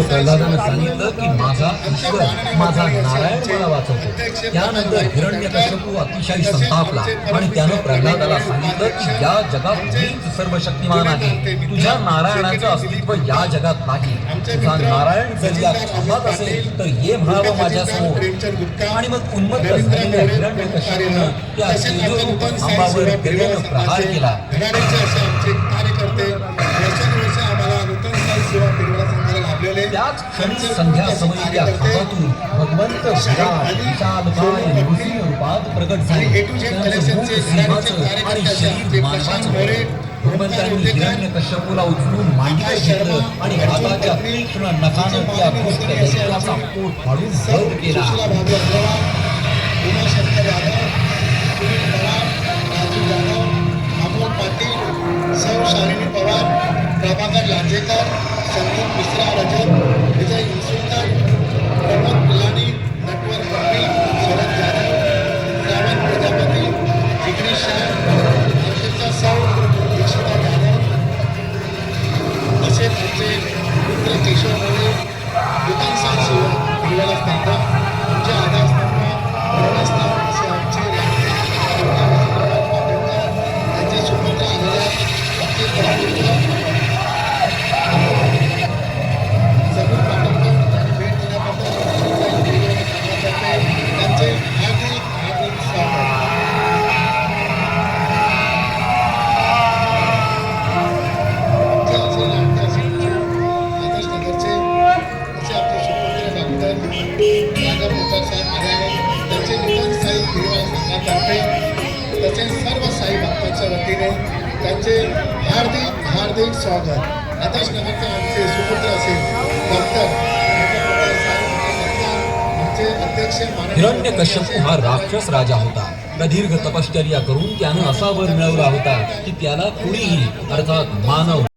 प्रल्हादानं सांगितलं की माझा ईश्वर माझा नारायण मला वाचवतो. त्यानंतर हिरण्यकश्यपू अतिशय संतापला आणि त्यानं प्रल्हादाला सांगितलं की या जगात मीच सर्व शक्तिमान आहे. तुझ्या नारायणाचं अस्तित्व या जगात नाही. तुझा नारायण जर या खांबात असेल तर ये म्हणावं माझ्यासमोर. आणि मग उन्मत्त झालेल्या हिरण्यकश्यपूनं त्या तेजोरूप खांबावर गदेनं प्रहार केला. त्याच क्षणी संध्या समयी त्या खांबातून भगवंत विराट विशालकाय नृसिंह रूपात प्रगट झाले. त्यांचं मुख सिंहाचं आणि शरीर मानवाचं. भगवंतांनी हिरण्यकश्यपूला उचलून मांडीवर घेतलं आणि हाताच्या तीक्ष्ण नखानं त्या दुष्ट दैत्याचा पोट फाडून वध केला. शालिनी पवार, प्रभाकर लांजेकर, संदीप मिश्रा रजत, विजय इन्सुलकर, प्रमोद पिलानी, नटवर पट्टी, शरद जाधव, श्रावण प्रजापती, जिग्नेश शाह, हर्षिता साऊ, दीक्षिता जाधव, तसेच आमचे मित्र केशव मोरे, दुकानसार शिवा, हिरवाला स्तंभ, आमचे आधारस्तंभ, प्रणयस्तंभ असे आमचे त्यांचे सुपुत्र आलेल्या तसेच सर्व साई भक्तांच्या वतीने त्यांचे हार्दिक स्वागत. आदर्श नगरचे आमचे सुपुत्र असेल डॉक्टर आमचे अध्यक्ष हिरण्यकश्यपू हा राक्षस राजा होता. प्रदीर्घ तपश्चर्या करून त्यानं असा वर मिळवला होता की त्याला कुणीही अर्थात मानव